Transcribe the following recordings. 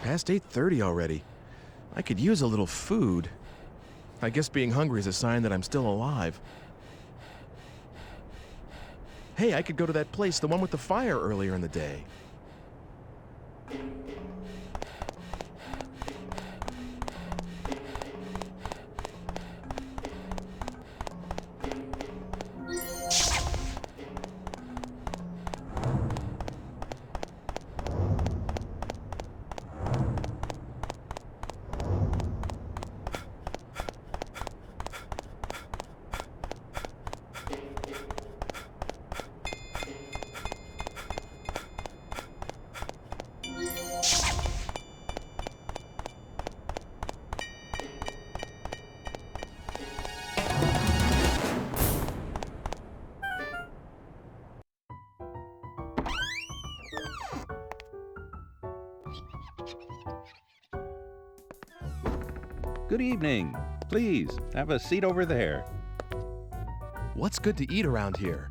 Past 8:30 already. I could use a little food. I guess being hungry is a sign that I'm still alive. Hey, I could go to that place, the one with the fire earlier in the day. Good evening. Please, have a seat over there. What's good to eat around here?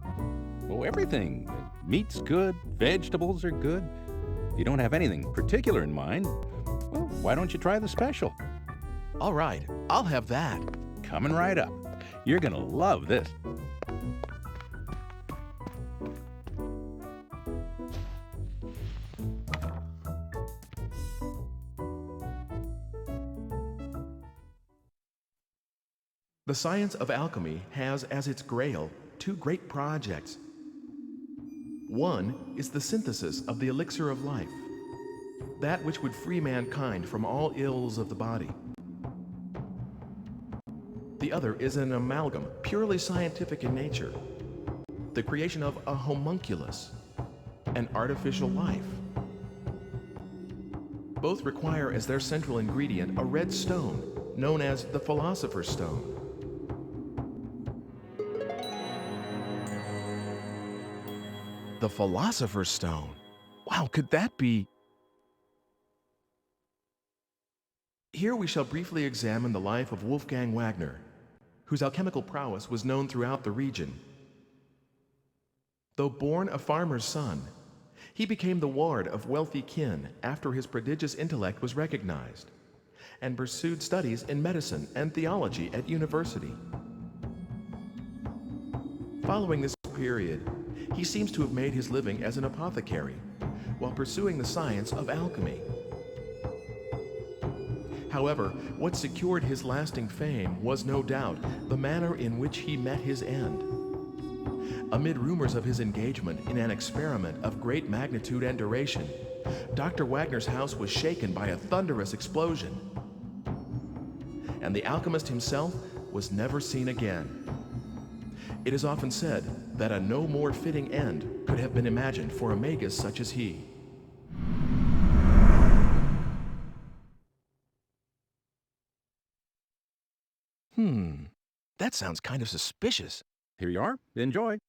Oh, everything. Meat's good, vegetables are good. If you don't have anything particular in mind, well, why don't you try the special? All right, I'll have that. Coming right up. You're gonna love this. The science of alchemy has as its grail two great projects. One is the synthesis of the elixir of life, that which would free mankind from all ills of the body. The other is an amalgam, purely scientific in nature, the creation of a homunculus, an artificial life. Both require as their central ingredient a red stone, known as the Philosopher's Stone. The Philosopher's Stone? Wow, could that be? Here we shall briefly examine the life of Wolfgang Wagner, whose alchemical prowess was known throughout the region. Though born a farmer's son, he became the ward of wealthy kin after his prodigious intellect was recognized, and pursued studies in medicine and theology at university. Following this period, he seems to have made his living as an apothecary while pursuing the science of alchemy. However, what secured his lasting fame was no doubt the manner in which he met his end. Amid rumors of his engagement in an experiment of great magnitude and duration, Dr. Wagner's house was shaken by a thunderous explosion, and the alchemist himself was never seen again. It is often said that a no more fitting end could have been imagined for a magus such as he. That sounds kind of suspicious. Here you are. Enjoy.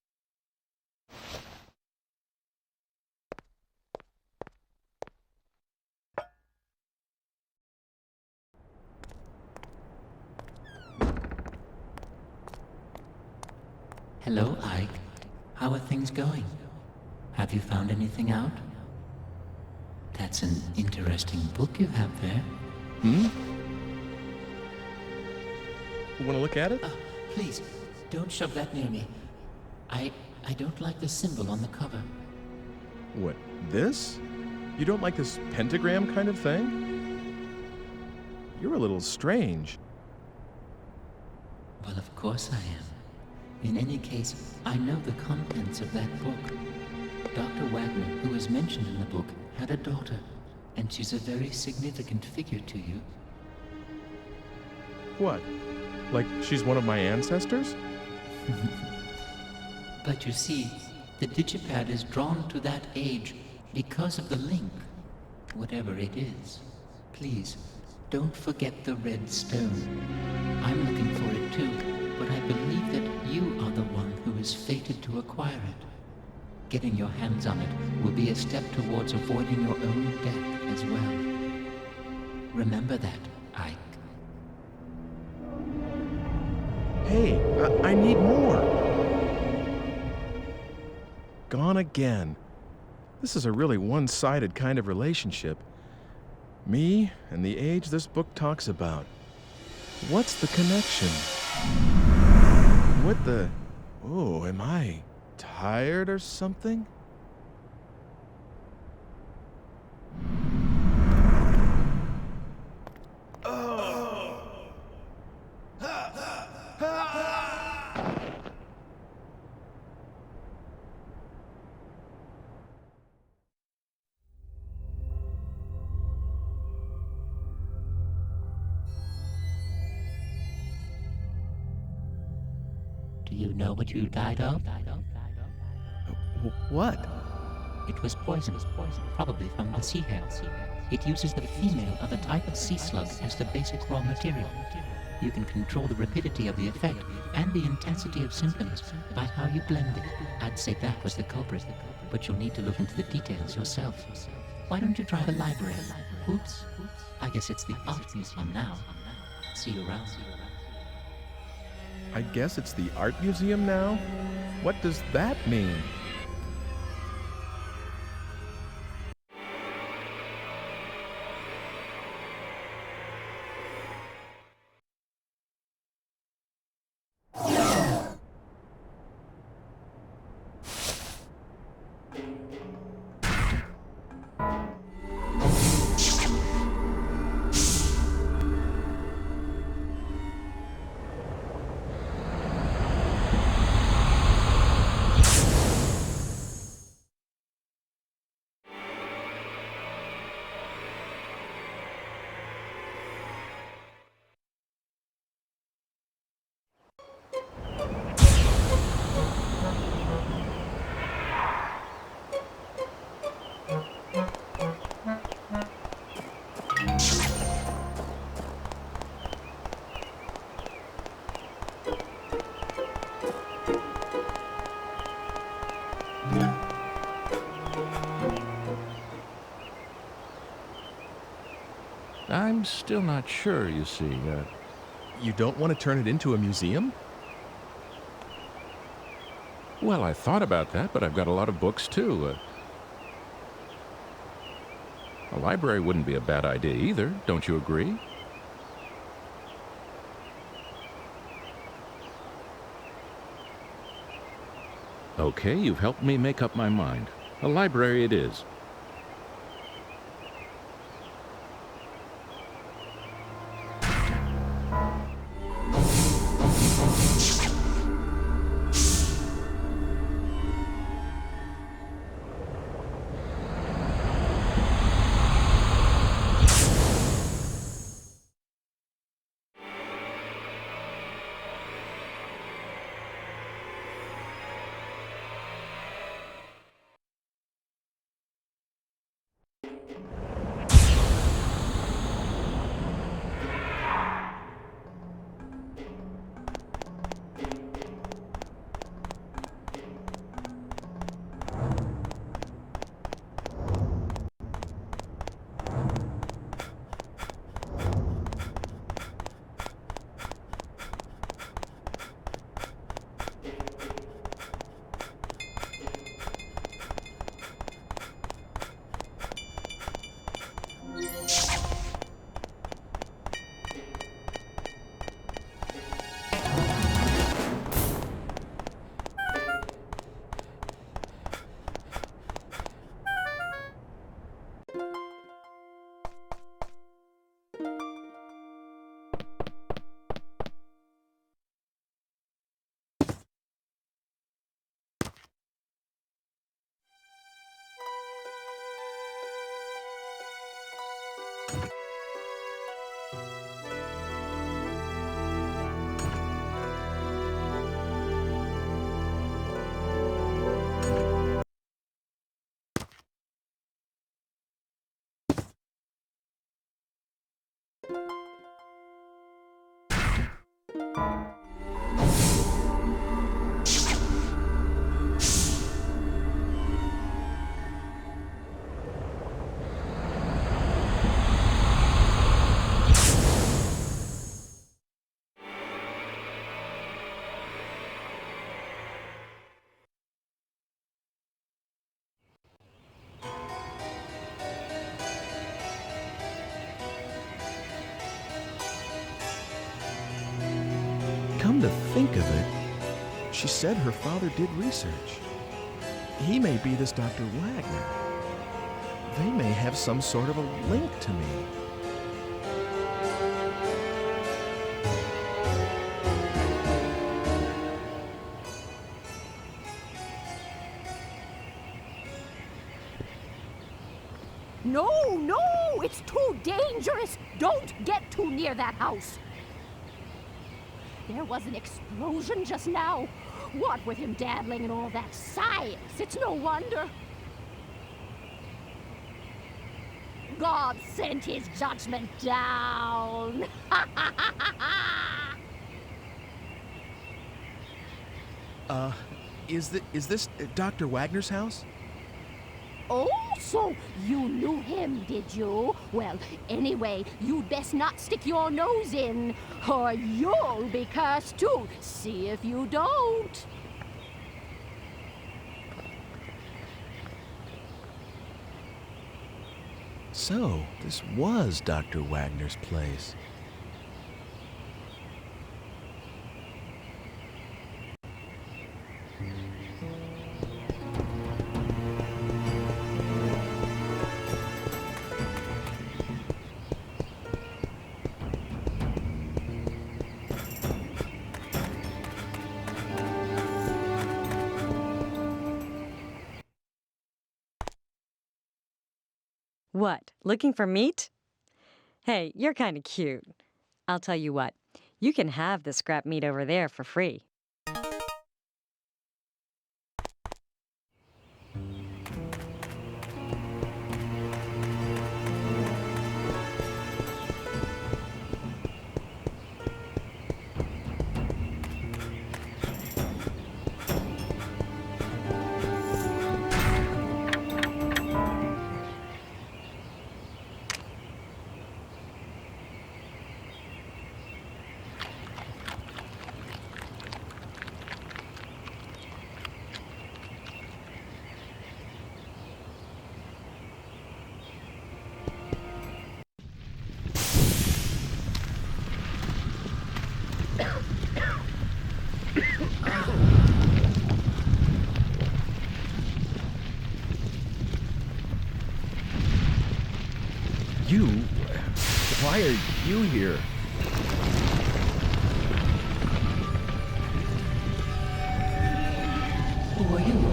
Hello, Ike. How are things going? Have you found anything out? That's an interesting book you have there. You want to look at it? Please, don't shove that near me. I don't like the symbol on the cover. What, this? You don't like this pentagram kind of thing? You're a little strange. Well, of course I am. In any case, I know the contents of that book. Dr. Wagner, who is mentioned in the book, had a daughter, and she's a very significant figure to you. What? Like she's one of my ancestors? But you see, the digipad is drawn to that age because of the link, whatever it is. Please, don't forget the red stone. I'm looking for it too, but I believe that you are the one who is fated to acquire it. Getting your hands on it will be a step towards avoiding your own death as well. Remember that, Ike. Hey, I need more. Gone again. This is a really one-sided kind of relationship. Me and the age this book talks about. What's the connection? What the... Oh, am I tired or something? Do you know what you died of? What? It was poison, probably from a sea hare. It uses the female of a type of sea slug as the basic raw material. You can control the rapidity of the effect and the intensity of symptoms by how you blend it. I'd say that was the culprit, but you'll need to look into the details yourself. Why don't you try the library? Oops, I guess it's the art museum now. See you around. I guess it's the art museum now? What does that mean? I'm still not sure, you see. You don't want to turn it into a museum? Well, I thought about that, but I've got a lot of books, too. A library wouldn't be a bad idea either, don't you agree? Okay, you've helped me make up my mind. A library it is. to think of it, she said her father did research. He may be this Dr. Wagner. They may have some sort of a link to me. No, no! It's too dangerous! Don't get too near that house! There was an explosion just now. What with him dabbling in all that science, it's no wonder. God sent his judgment down. Is this Dr. Wagner's house? Oh, so you knew him, did you? Well, anyway, you'd best not stick your nose in, or you'll be cursed too. See if you don't. So, this was Dr. Wagner's place. What, looking for meat? Hey, you're kind of cute. I'll tell you what, you can have the scrap meat over there for free. You? Why are you here? Who are you?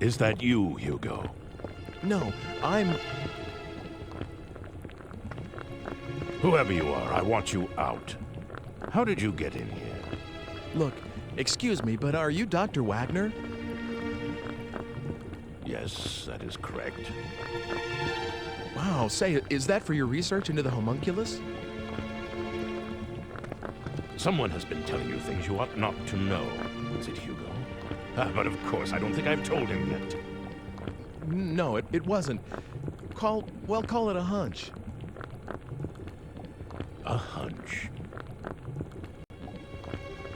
Is that you, Hugo? No, I'm... Whoever you are, I want you out. How did you get in here? Look, excuse me, but are you Dr. Wagner? Yes, that is correct. Wow, say, is that for your research into the homunculus? Someone has been telling you things you ought not to know. Was it Hugo? But of course, I don't think I've told him yet. No, it wasn't. Call it a hunch. A hunch?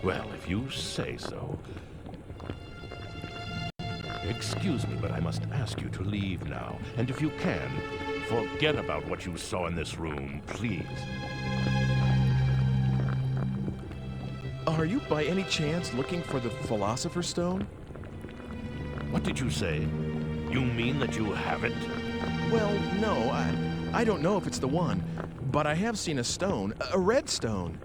Well, if you say so. Excuse me, but I must ask you to leave now. And if you can, forget about what you saw in this room, please. Are you by any chance looking for the Philosopher's Stone? What did you say? You mean that you have it? Well, no, I don't know if it's the one, but I have seen a stone, a red stone.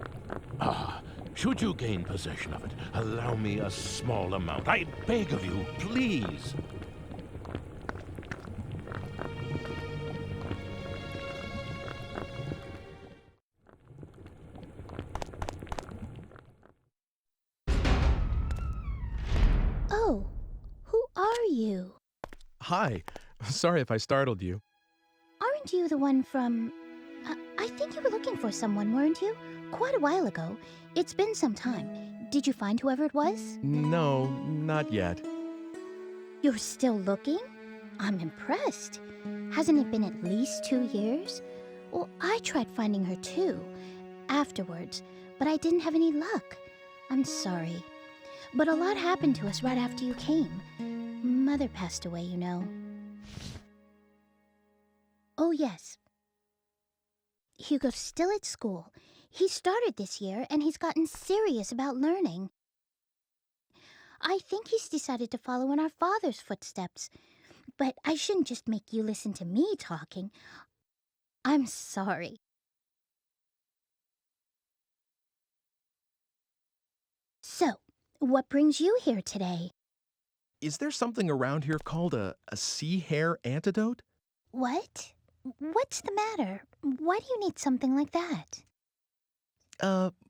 Ah, should you gain possession of it, allow me a small amount. I beg of you, please. Oh, who are you? Hi. Sorry if I startled you. Aren't you the one from... I think you were looking for someone, weren't you? Quite a while ago. It's been some time. Did you find whoever it was? No, not yet. You're still looking? I'm impressed. Hasn't it been at least 2 years? Well, I tried finding her too, afterwards, but I didn't have any luck. I'm sorry. But a lot happened to us right after you came. Mother passed away, you know. Oh, yes. Hugo's still at school. He started this year, and he's gotten serious about learning. I think he's decided to follow in our father's footsteps. But I shouldn't just make you listen to me talking. I'm sorry. So, what brings you here today? Is there something around here called a sea hare antidote? What? What's the matter? Why do you need something like that?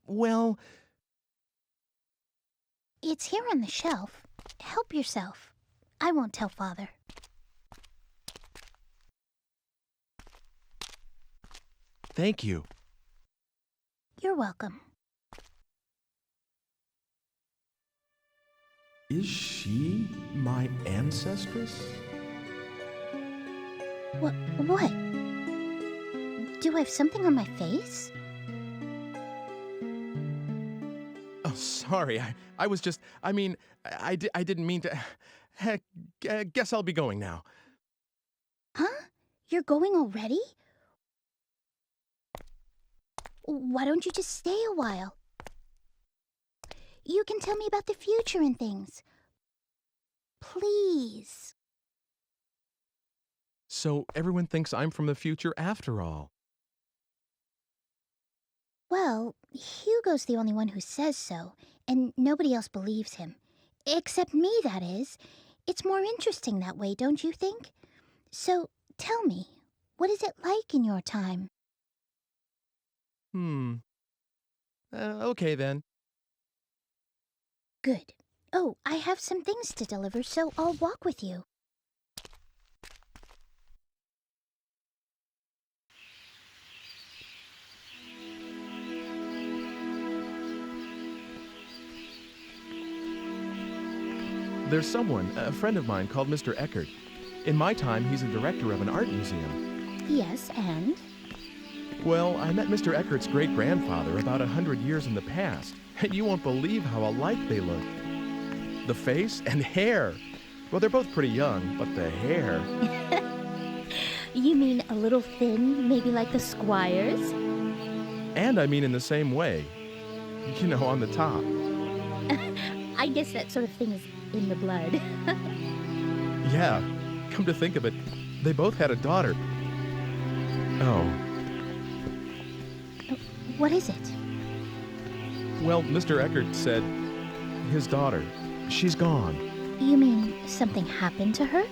Well... It's here on the shelf. Help yourself. I won't tell Father. Thank you. You're welcome. Is she my ancestress? What? Do I have something on my face? Oh, sorry. I was just... I mean, I didn't mean to... Heck, guess I'll be going now. Huh? You're going already? Why don't you just stay a while? You can tell me about the future and things. Please. So everyone thinks I'm from the future after all. Well, Hugo's the only one who says so, and nobody else believes him. Except me, that is. It's more interesting that way, don't you think? So, tell me, what is it like in your time? Okay then. Good. Oh, I have some things to deliver, so I'll walk with you. There's someone, a friend of mine, called Mr. Eckert. In my time, he's a director of an art museum. Yes, and? Well, I met Mr. Eckert's great-grandfather about 100 years in the past, and you won't believe how alike they look. The face and hair. Well, they're both pretty young, but the hair... You mean a little thin, maybe like the Squires? And I mean in the same way. You know, on the top. I guess that sort of thing is in the blood. Yeah, come to think of it, they both had a daughter. Oh. What is it? Well, Mr. Eckert said his daughter, she's gone. You mean something happened to her?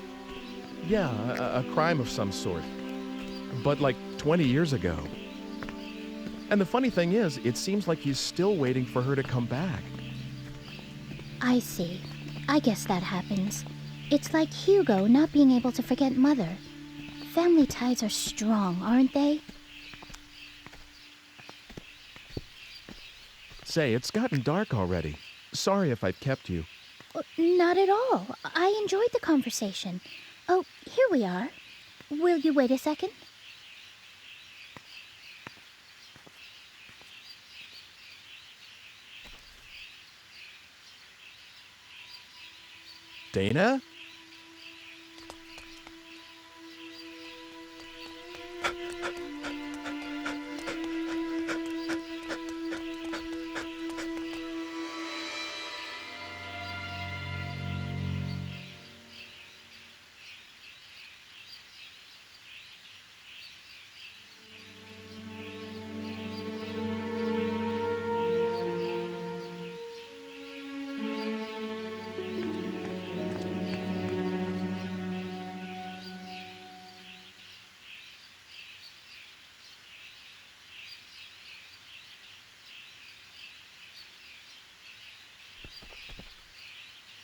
Yeah, a crime of some sort. But like 20 years ago. And the funny thing is, it seems like he's still waiting for her to come back. I see. I guess that happens. It's like Hugo not being able to forget Mother. Family ties are strong, aren't they? Say, it's gotten dark already. Sorry if I've kept you. Not at all. I enjoyed the conversation. Oh, here we are. Will you wait a second? Dana?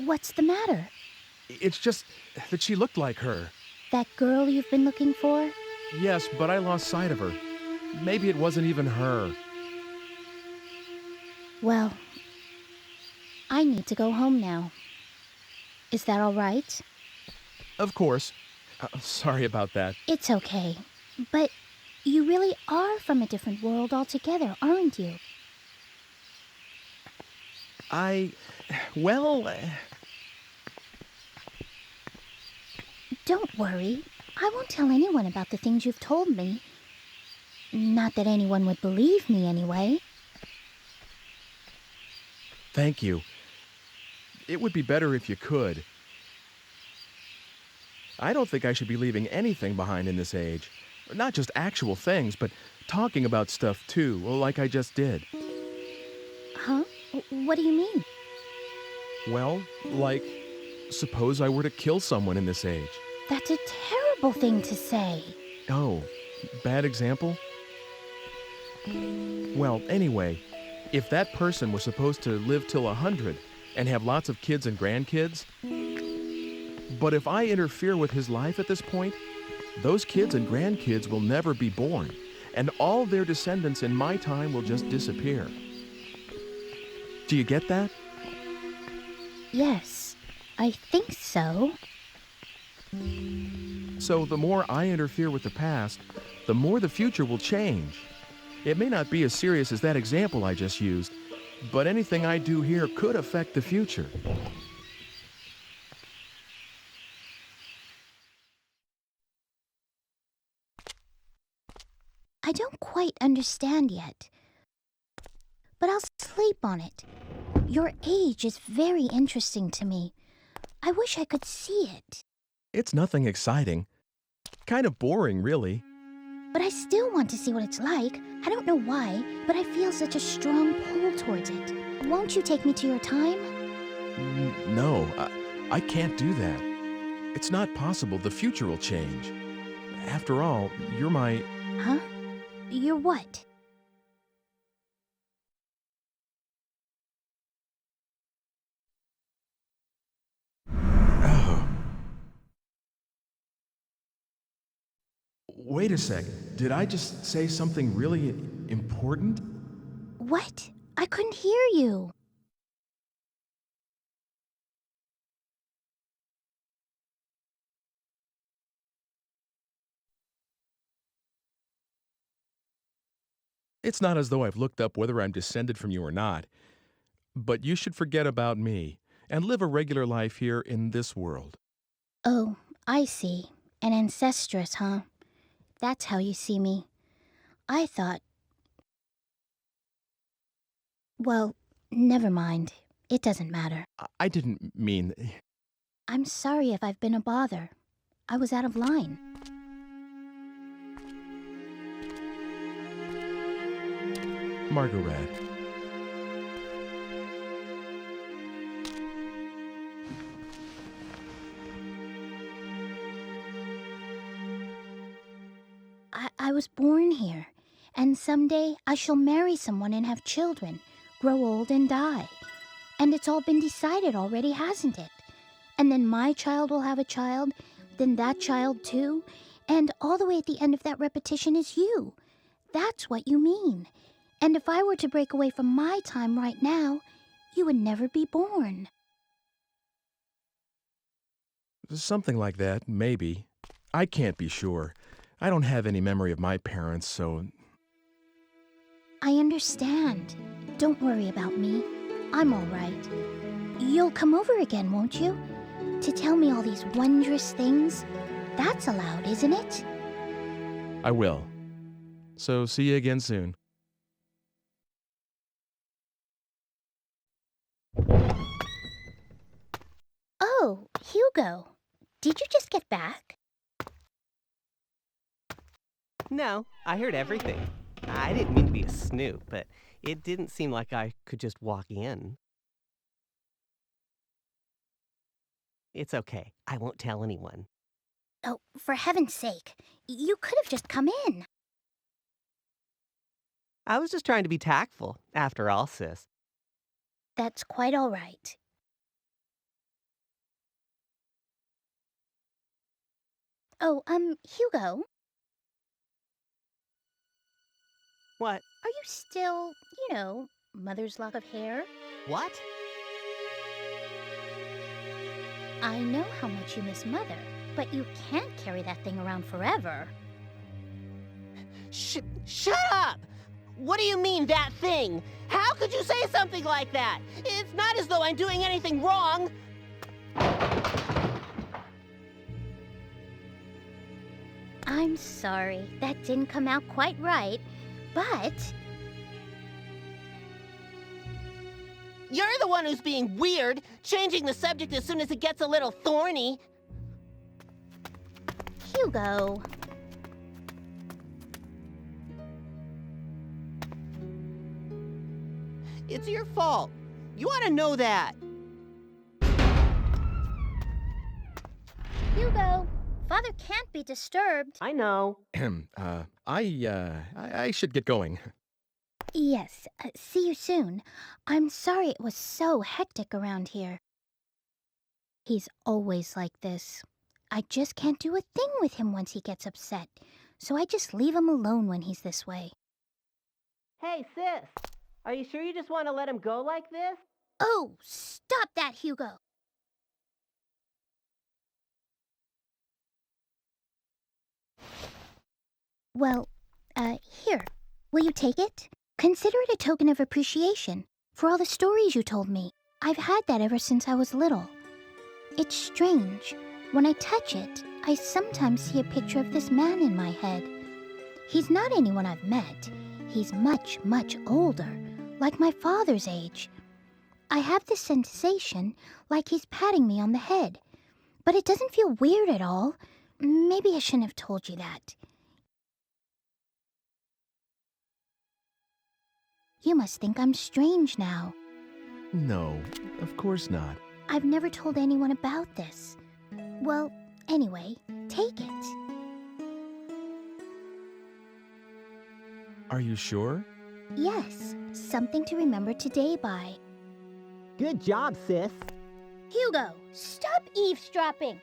What's the matter? It's just that she looked like her. That girl you've been looking for? Yes, but I lost sight of her. Maybe it wasn't even her. Well, I need to go home now. Is that all right? Of course. Sorry about that. It's okay. But you really are from a different world altogether, aren't you? Well... Don't worry. I won't tell anyone about the things you've told me. Not that anyone would believe me anyway. Thank you. It would be better if you could. I don't think I should be leaving anything behind in this age. Not just actual things, but talking about stuff too, like I just did. Huh? What do you mean? Well, like, suppose I were to kill someone in this age. That's a terrible thing to say. Oh, bad example? Well, anyway, if that person were supposed to live till 100 and have lots of kids and grandkids, but if I interfere with his life at this point, those kids and grandkids will never be born, and all their descendants in my time will just disappear. Do you get that? Yes, I think so. So the more I interfere with the past, the more the future will change. It may not be as serious as that example I just used, but anything I do here could affect the future. I don't quite understand yet. But I'll sleep on it. Your age is very interesting to me. I wish I could see it. It's nothing exciting. Kind of boring, really. But I still want to see what it's like. I don't know why, but I feel such a strong pull towards it. Won't you take me to your time? No, I can't do that. It's not possible. The future will change. After all, you're my... Huh? You're what? Oh. Wait a sec. Did I just say something really important? What? I couldn't hear you. It's not as though I've looked up whether I'm descended from you or not. But you should forget about me and live a regular life here in this world. Oh, I see. An ancestress, huh? That's how you see me. I thought... Well, never mind. It doesn't matter. I didn't mean... I'm sorry if I've been a bother. I was out of line. Margaret. I was born here, and someday I shall marry someone and have children, grow old and die. And it's all been decided already, hasn't it? And then my child will have a child, then that child too, and all the way at the end of that repetition is you. That's what you mean. And if I were to break away from my time right now, you would never be born. Something like that, maybe. I can't be sure. I don't have any memory of my parents, so... I understand. Don't worry about me. I'm all right. You'll come over again, won't you? To tell me all these wondrous things? That's allowed, isn't it? I will. So see you again soon. Oh, Hugo. Did you just get back? No, I heard everything. I didn't mean to be a snoop, but it didn't seem like I could just walk in. It's okay. I won't tell anyone. Oh, for heaven's sake. You could have just come in. I was just trying to be tactful, after all, sis. That's quite all right. Oh, Hugo, What? are you still, mother's lock of hair? What? I know how much you miss mother, but you can't carry that thing around forever. Shut up! What do you mean, that thing? How could you say something like that? It's not as though I'm doing anything wrong. I'm sorry, that didn't come out quite right, but... You're the one who's being weird, changing the subject as soon as it gets a little thorny. Hugo... It's your fault. You ought to know that. Hugo, Father can't be disturbed. I know. I should get going. Yes, see you soon. I'm sorry it was so hectic around here. He's always like this. I just can't do a thing with him once he gets upset, so I just leave him alone when he's this way. Hey, sis. Are you sure you just want to let him go like this? Oh, stop that, Hugo! Well, here. Will you take it? Consider it a token of appreciation for all the stories you told me. I've had that ever since I was little. It's strange. When I touch it, I sometimes see a picture of this man in my head. He's not anyone I've met. He's much, much older, like my father's age. I have this sensation like he's patting me on the head. But it doesn't feel weird at all. Maybe I shouldn't have told you that. You must think I'm strange now. No, of course not. I've never told anyone about this. Well, anyway, take it. Are you sure? Yes, something to remember today by. Good job, sis. Hugo, stop eavesdropping!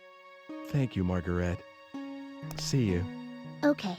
Thank you, Margaret. See you. Okay.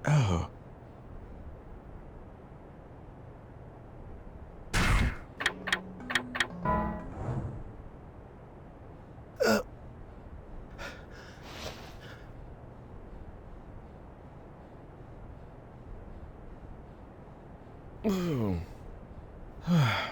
Oh. Oh.